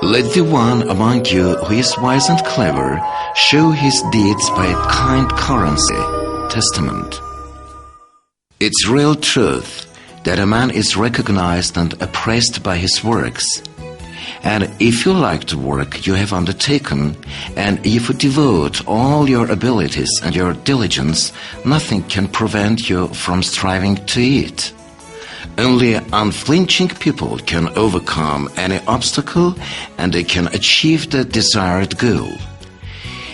Let the one among you who is wise and clever show his deeds by a kind currency, testament. It's real truth that a man is recognized and appraised by his works. And if you like the work you have undertaken, and if you devote all your abilities and your diligence, nothing can prevent you from striving to it. Only unflinching people can overcome any obstacle, and they can achieve the desired goal.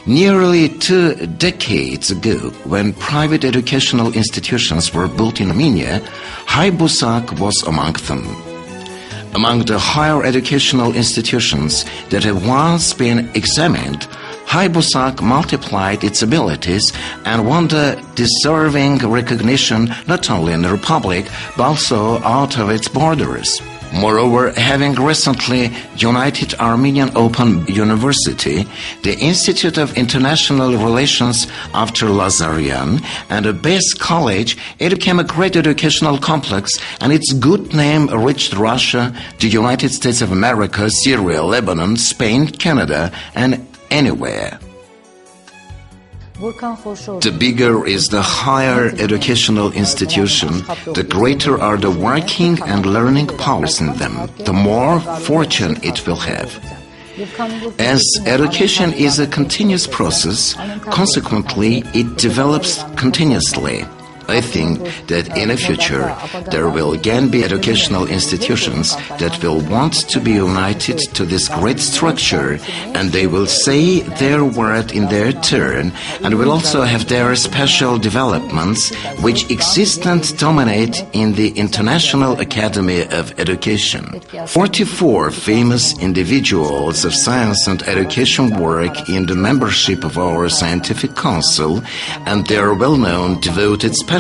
Nearly 2 decades ago, when private educational institutions were built in Armenia, Hybusak was among them. Among the higher educational institutions that have once been examined, Hybusak multiplied its abilities and won the deserving recognition not only in the Republic, but also out of its borders. Moreover, having recently united Armenian Open University, the Institute of International Relations after Lazarian, and a base college, it became a great educational complex, and its good name reached Russia, the United States of America, Syria, Lebanon, Spain, Canada, and anywhere. The bigger is the higher educational institution, the greater are the working and learning powers in them, the more fortune it will have. As education is a continuous process, consequently it develops continuously. I think that in the future there will again be educational institutions that will want to be united to this great structure, and they will say their word in their turn, and will also have their special developments which exist and dominate in the International Academy of Education. 44 famous individuals of science and education work in the membership of our scientific council, and they are well-known devoted specialists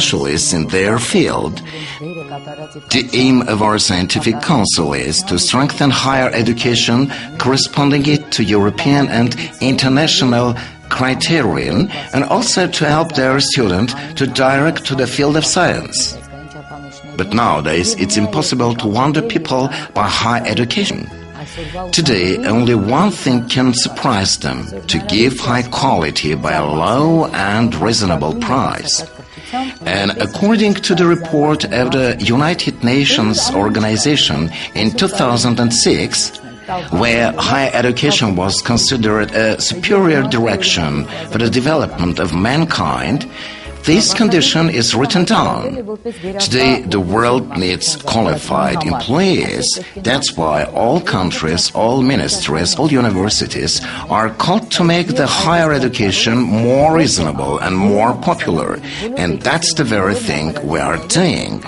in their field. The aim of our scientific council is to strengthen higher education, corresponding it to European and international criterion, and also to help their students to direct to the field of science. But nowadays it's impossible to wonder people by high education. Today, only one thing can surprise them: to give high quality by a low and reasonable price. And according to the report of the United Nations Organization in 2006, where higher education was considered a superior direction for the development of mankind, this condition is written down. Today, the world needs qualified employees. That's why all countries, all ministries, all universities are called to make the higher education more reasonable and more popular. And that's the very thing we are doing.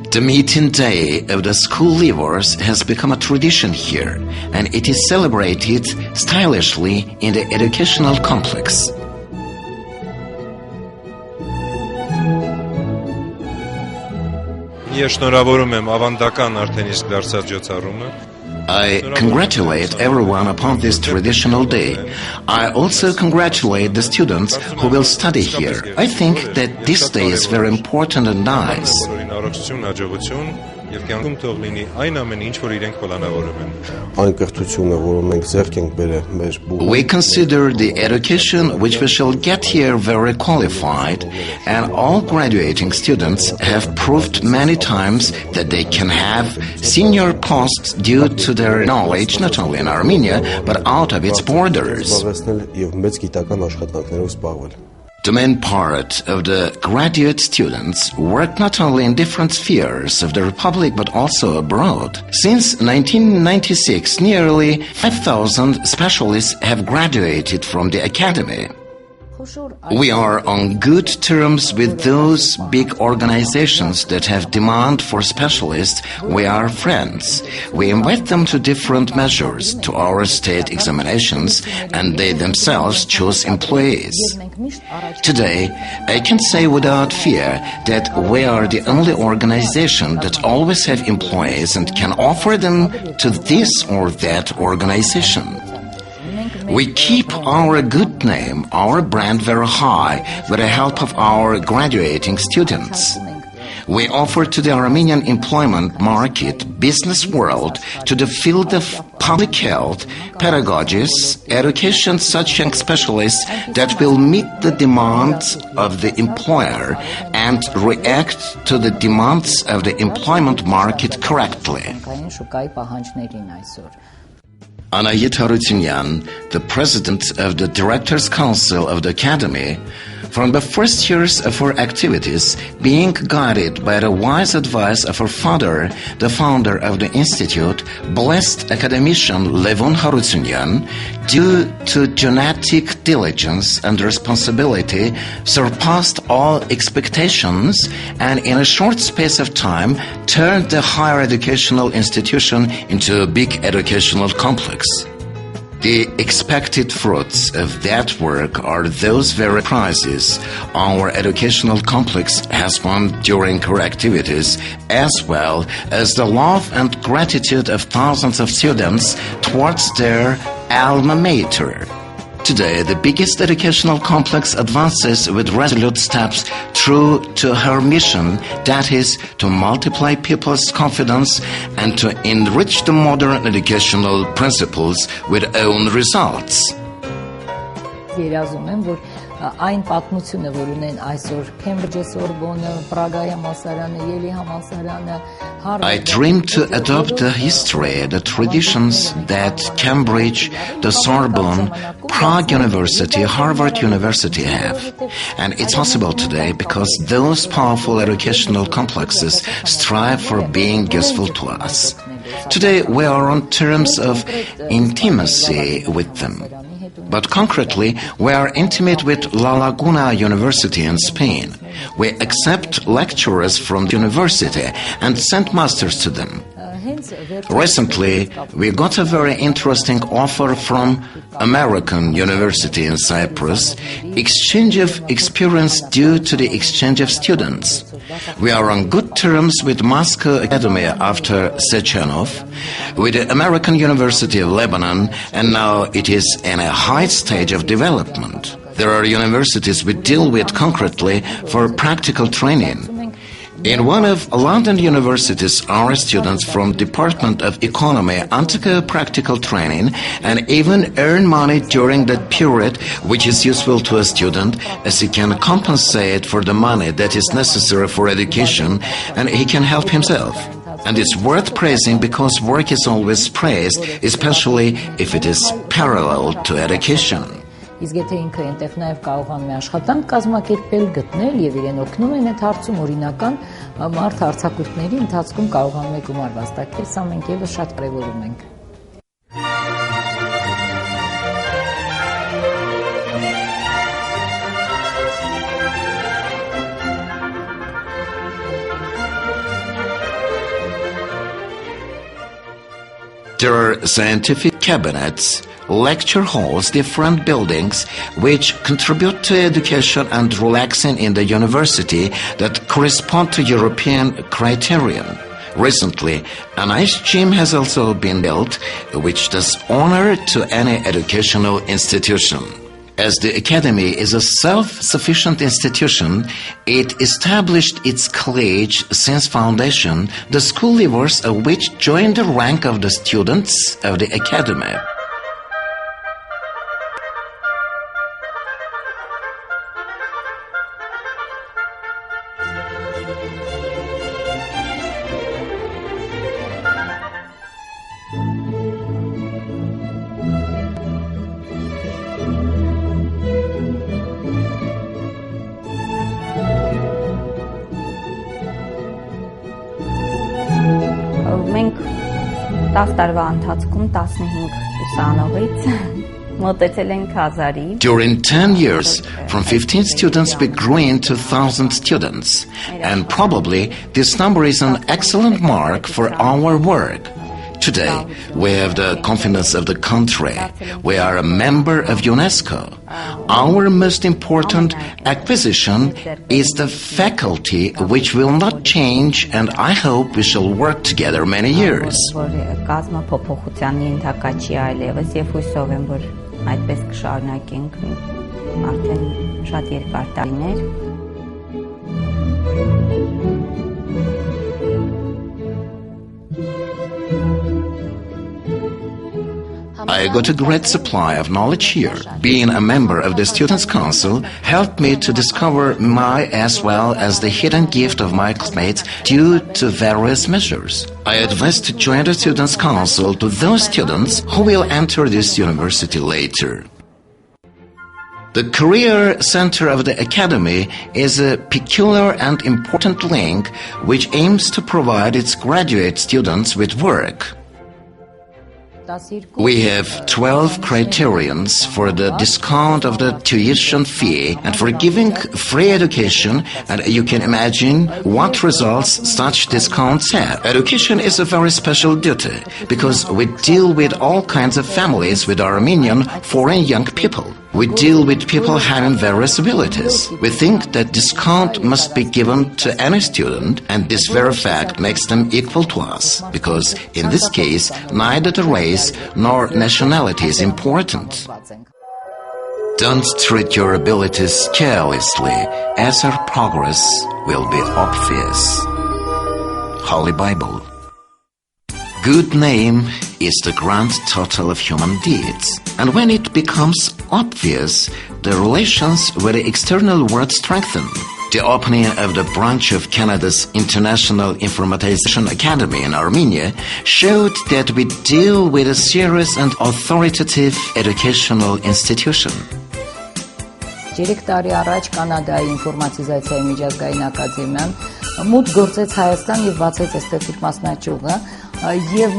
The meeting day of the school leavers has become a tradition here, and it is celebrated stylishly in the educational complex. I congratulate everyone upon this traditional day. I also congratulate the students who will study here. I think that this day is very important and nice. We consider the education which we shall get here very qualified, and all graduating students have proved many times that they can have senior posts due to their knowledge not only in Armenia but out of its borders. The main part of the graduate students work not only in different spheres of the Republic but also abroad. Since 1996, nearly 5,000 specialists have graduated from the academy. We are on good terms with those big organizations that have demand for specialists. We are friends. We invite them to different measures, to our state examinations, and they themselves choose employees. Today, I can say without fear that we are the only organization that always have employees and can offer them to this or that organization. We keep our good name, our brand very high with the help of our graduating students. We offer to the Armenian employment market business world to the field of public health, pedagogists, education such young specialists that will meet the demands of the employer and react to the demands of the employment market correctly. Anahit Harutyunyan, the president of the Directors' Council of the Academy, from the first years of her activities, being guided by the wise advice of her father, the founder of the institute, blessed academician Levon Harutyunyan, due to genetic diligence and responsibility, surpassed all expectations and in a short space of time turned the higher educational institution into a big educational complex. The expected fruits of that work are those very prizes our educational complex has won during her activities, as well as the love and gratitude of thousands of students towards their alma mater. Today, the biggest educational complex advances with resolute steps true to her mission, that is, to multiply people's confidence and to enrich the modern educational principles with own results. Այն պատմությունը, որ ունեն այսօր Քեմբրիջի Սորբոնը, Պրագայի համալսարանը, Ելի համալսարանը, I dream to adopt the history, the traditions that Cambridge, the Sorbonne, Prague University, Harvard University have. And it's possible today because those powerful educational complexes strive for being useful to us. Today we are on terms of intimacy with them. But concretely, we are intimate with La Laguna University in Spain. We accept lecturers from the university and send masters to them. Recently, we got a very interesting offer from American University in Cyprus, exchange of experience due to the exchange of students. We are on good terms with Moscow Academy after Sechenov, with the American University of Lebanon, and now it is in a high stage of development. There are universities we deal with concretely for practical training. In one of London universities, our students from Department of Economy undergo practical training and even earn money during that period, which is useful to a student as he can compensate for the money that is necessary for education and he can help himself. And it's worth praising because work is always praised, especially if it is parallel to education. Իսկ եթե ինքը այնտեղ նաև կարողանում է աշխատանք կազմակերպել, գտնել եւ իրեն օգնում են այդ հարցում օրինական մարդ հարցակույտների ընթացքում կարողանում է գումար վաստակել, սա մենք եւս շատ կարեւորում ենք։ There are scientific cabinets, lecture halls, different buildings which contribute to education and relaxing in the university that correspond to European criterion. Recently, a nice gym has also been built, which does honor to any educational institution. As the Academy is a self-sufficient institution, it established its college since foundation, the school leavers of which joined the rank of the students of the Academy. Մենք 10 տարվա ընթացքում 15 ուսանողից մոտեցել ենք 1000-ի. During 10 years, from 15 students we grew into 1,000 students. And probably this number is an excellent mark for our work. Today, we have the confidence of the country. We are a member of UNESCO. Our most important acquisition is the faculty, which will not change, and I hope we shall work together many years. I got a great supply of knowledge here. Being a member of the Students' Council helped me to discover my as well as the hidden gift of my classmates due to various measures. I advise to join the Students' Council to those students who will enter this university later. The Career Center of the Academy is a peculiar and important link which aims to provide its graduate students with work. We have 12 criterions for the discount of the tuition fee and for giving free education, and you can imagine what results such discounts have. Education is a very special duty because we deal with all kinds of families with Armenian foreign young people. We deal with people having various abilities. We think that discount must be given to any student, and this very fact makes them equal to us, because in this case, neither the race nor nationality is important. Don't treat your abilities carelessly, as our progress will be obvious. Holy Bible. Good name is the grand total of human deeds, and when it becomes obvious, the relations with the external world strengthen. The opening of the branch of Canada's International Informatization Academy in Armenia showed that we deal with a serious and authoritative educational institution. 3 տարի առաջ Կանադայի ինֆորմատիզացիայի միջազգային ակադեմիան մուտք գործեց Հայաստան եւ բացեց այստեղ իր մասնաճյուղը եւ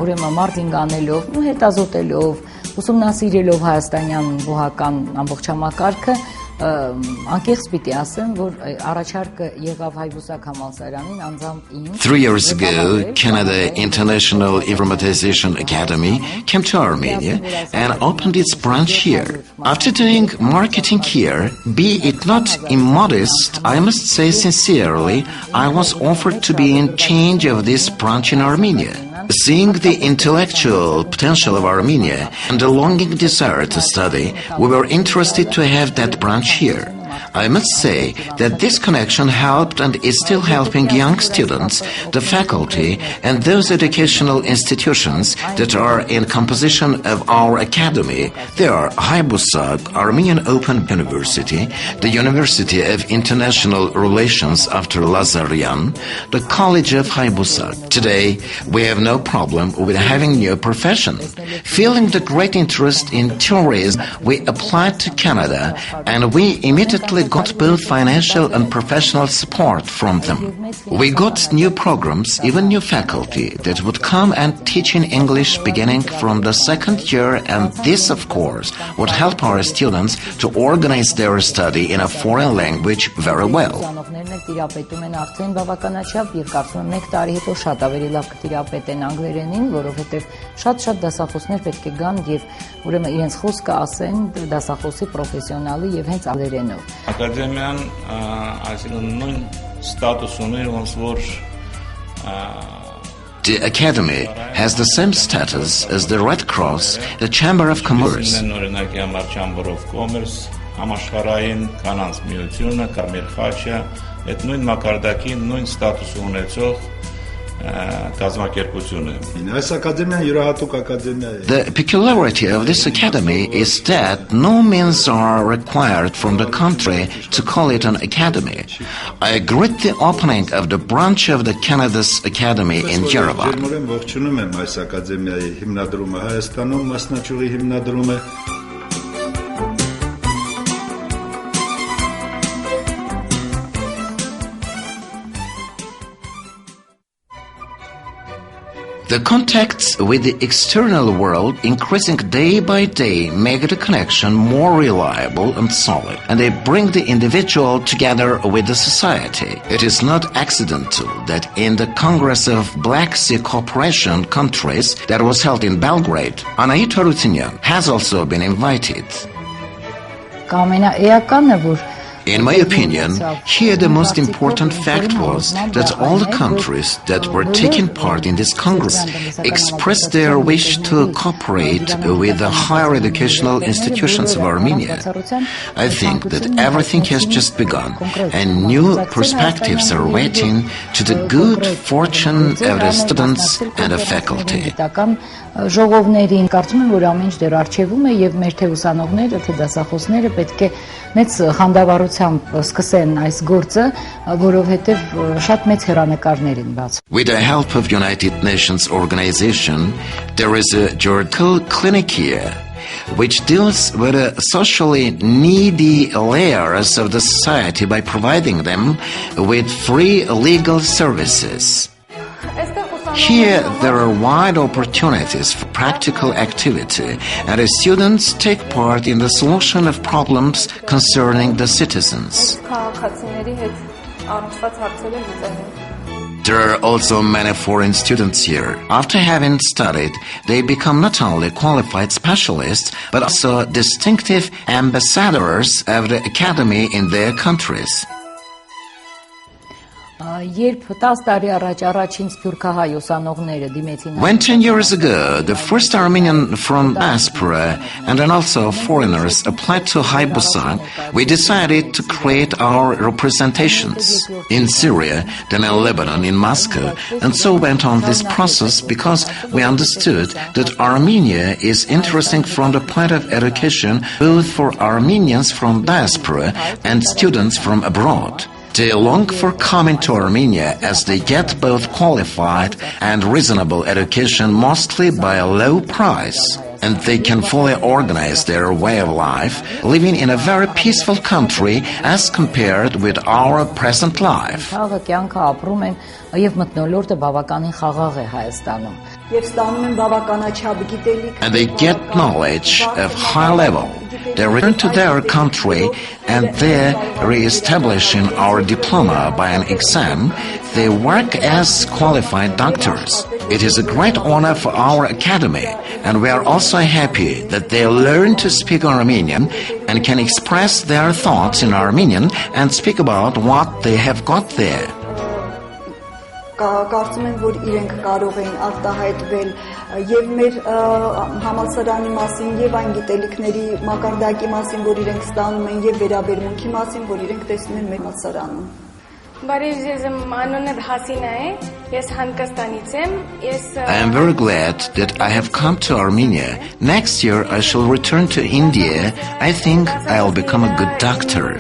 ուրեմն մարտինգ անելով ու հետազոտելով ուսումնասիրելով հայաստանյան բուհական ամբողջ համակարգը անկեղծ պիտի ասեմ, որ առաջարկը եղավ Hybusak համալսարանին անձամբ ինձ. 3 years ago, Canada International Informatization Academy came to Armenia and opened its branch here. After doing marketing here, be it not immodest, I must say sincerely, I was offered to be in charge of this branch in Armenia. Seeing the intellectual potential of Armenia and the longing desire to study, we were interested to have that branch here. I must say that this connection helped and is still helping young students, the faculty, and those educational institutions that are in composition of our academy. They are Hybusak, Armenian Open University, the University of International Relations after Lazaryan, the College of Hybusak. Today, we have no problem with having new profession. Feeling the great interest in tourism, we applied to Canada, and we immediately got both financial and professional support from them. We got new programs, even new faculty that would come and teach in English beginning from the 2nd year, and this, of course, would help our students to organize their study in a foreign language very well. Ակադեմիան այսինքն նույն ստատուս ունի ոնց որ The Academy has the same status as the Red Cross, the Chamber of Commerce. օրինակի համար Chamber of Commerce, համաշխարհային կանանց միությունը, Կարմիր խաչը, այդ նույն մակարդակի նույն ստատուս ունեցող The peculiarity of this academy is that no means are required from the country to call it an academy. I greet the opening of the branch of the Canada's Academy in Yerevan. The contacts with the external world increasing day by day make the connection more reliable and solid, and they bring the individual together with the society. It is not accidental that in the Congress of Black Sea Cooperation countries that was held in Belgrade, Anahit Harutyunyan has also been invited. Ամենաէականը, որ In my opinion, here the most important fact was that all the countries that were taking part in this Congress expressed their wish to cooperate with the higher educational institutions of Armenia. I think that everything has just begun and new perspectives are waiting to the good fortune of the students and the faculty. Ժողովներին կարծում եմ, որ ամեն ինչ դեռ արժևում է եւ մեր թե ուսանողները, թե դասախոսները պետք է մեծ խանդավառությամբ սկսեն այս գործը, որովհետեւ շատ մեծ հեռանկարներ են բաց։ With the help of United Nations organization, there is a geographical clinic here, which deals with the socially needy layers of the society by providing them with free legal services. Here, there are wide opportunities for practical activity, and the students take part in the solution of problems concerning the citizens. There are also many foreign students here. After having studied, they become not only qualified specialists, but also distinctive ambassadors of the academy in their countries. When 10 years ago, the first Armenian from diaspora and then also foreigners applied to Hybusak, we decided to create our representations in Syria, then in Lebanon, in Moscow, and so went on this process because we understood that Armenia is interesting from the point of education both for Armenians from diaspora and students from abroad. They long for coming to Armenia as they get both qualified and reasonable education mostly by a low price. And they can fully organize their way of life, living in a very peaceful country as compared with our present life. And they get knowledge of high level. They return to their country and there, re-establishing our diploma by an exam, they work as qualified doctors. It is a great honor for our academy, and we are also happy that they learn to speak Armenian and can express their thoughts in Armenian and speak about what they have got there. Կարծում եմ, որ իրենք կարող են արտահայտվել եւ մեր համալսարանի մասին եւ այն գիտելիքների մակարդակի մասին, որ իրենք ստանում են եւ վերաբերմունքի մասին, որ իրենք տեսնում են մեր համալսարանում։ I am very glad that I have come to Armenia. Next year I shall return to India. I think I'll become a good doctor.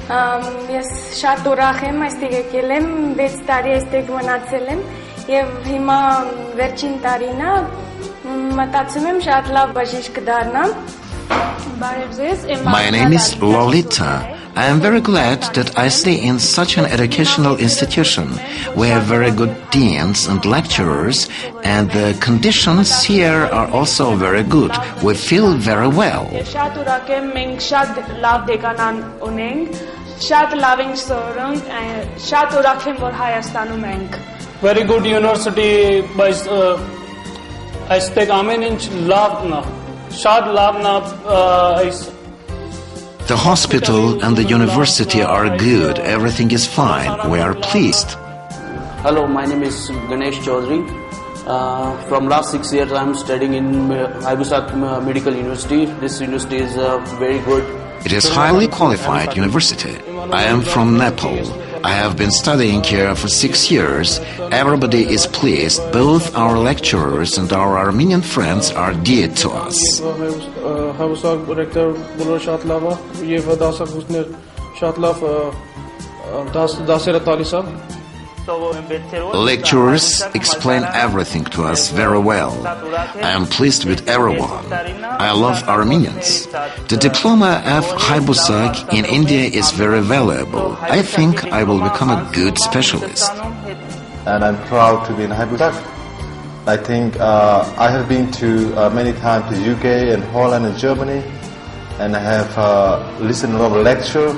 Ես շատ ուրախ եմ այստեղ եկել եմ 6 տարի այստեղ մնացել եմ եւ հիմա վերջին տարին է մտածում եմ շատ լավ բժիշկ կդառնամ My name is Lolita. I am very glad that I stay in such an educational institution. We have very good deans and lecturers, and the conditions here are also very good. We feel very well. Շատ ուրախ եմ մենք շատ լավ դեկանան ունենք շատ լավ ենք սովորում շատ ուրախ եմ որ Հայաստանում ենք Very good university by այստեղ ամեն ինչ լավն է շատ լավն է The hospital and the university are good. Everything is fine. We are pleased. Hello, my name is Ganesh Chaudhary. From last 6 years, I am studying in Hybusak Medical University. This university is very good. It is highly qualified university. I am from Nepal. I have been studying here for 6 years. Everybody is pleased. Both our lecturers and our Armenian friends are dear to us. Hybusak rector բոլոր շատ լավ է եւ դասախոսներ շատ լավ դասերը տալիս է Lecturers explain everything to us very well. I am pleased with everyone. I love Armenians. The diploma of Hybusak in India is very valuable. I think I will become a good specialist. And I'm proud to be in Hybusak. I think I have been to many times to UK and Holland and Germany, and I have listened to a lot of lecture,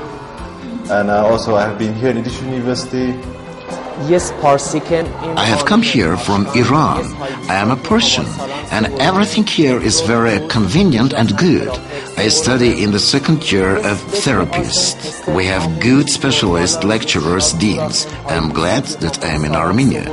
and also I have been here in Hybusak University. I have come here from Iran. I am a Persian, and everything here is very convenient and good. I study in the second year of therapist. We have good specialist lecturers, deans. I am glad that I am in Armenia.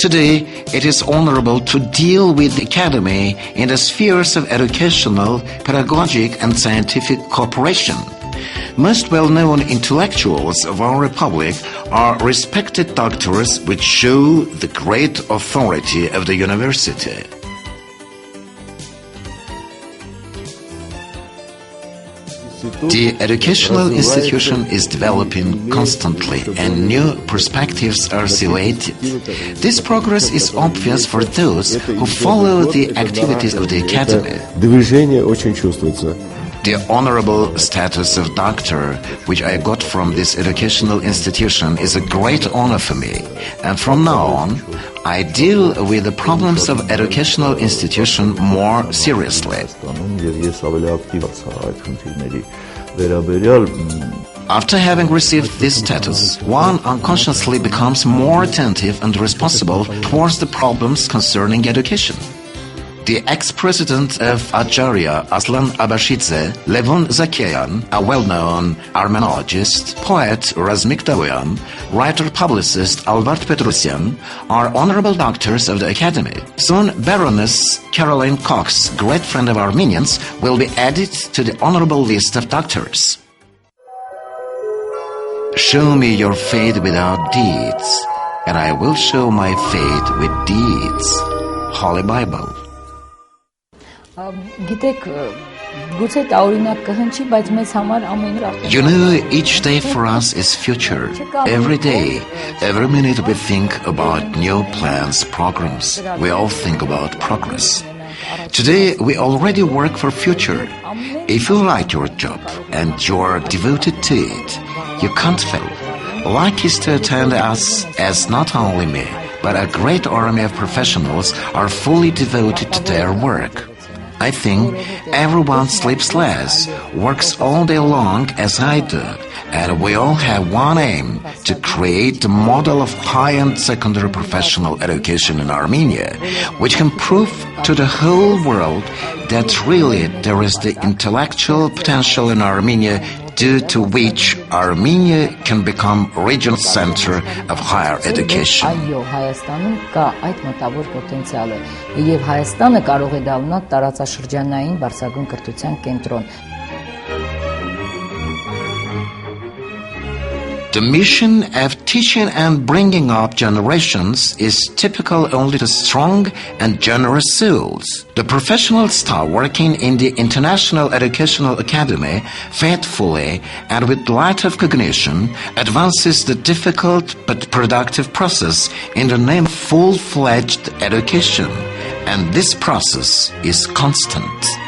Today, it is honorable to deal with the academy in the spheres of educational, pedagogic, and scientific cooperation. Most well-known intellectuals of our republic are respected doctors which show the great authority of the university. The educational institution is developing constantly and new perspectives are situated. This progress is obvious for those who follow the activities of the academy. Движение очень чувствуется. The honorable status of doctor, which I got from this educational institution, is a great honor for me. And from now on, I deal with the problems of educational institution more seriously. After having received this status, one unconsciously becomes more attentive and responsible towards the problems concerning education. The ex-president of Ajaria, Aslan Abashidze, Levon Zakyan, a well-known Armenologist, poet Razmik Davyan, writer-publicist Albert Petrosyan, are honorable doctors of the academy. Soon, Baroness Caroline Cox, great friend of Armenians, will be added to the honorable list of doctors. Show me your faith without deeds, and I will show my faith with deeds. Holy Bible. Գիտեք, գուցե տարօրինակ կհնչի, բայց մեզ համար ամեն օր You know, each day for us is future. Every day, every minute we think about new plans, programs. We all think about progress. Today, we already work for future. If you like your job and you're devoted to it, you can't fail. Luck is to attend us as not only me, but a great army of professionals are fully devoted to their work. I think everyone sleeps less, works all day long as I do, and we all have one aim, to create the model of high-end secondary professional education in Armenia, which can prove to the whole world that really there is the intellectual potential in Armenia due to which Armenia can become regional center of higher education. Այո, Հայաստանում կա այդ մտավոր պոտենցիալը, եւ Հայաստանը կարող է դառնալ տարածաշրջանային բարձրագույն կրթության կենտրոն։ The mission of teaching and bringing up generations is typical only to strong and generous souls. The professional staff working in the International Educational Academy faithfully and with light of cognition advances the difficult but productive process in the name of full-fledged education. And this process is constant.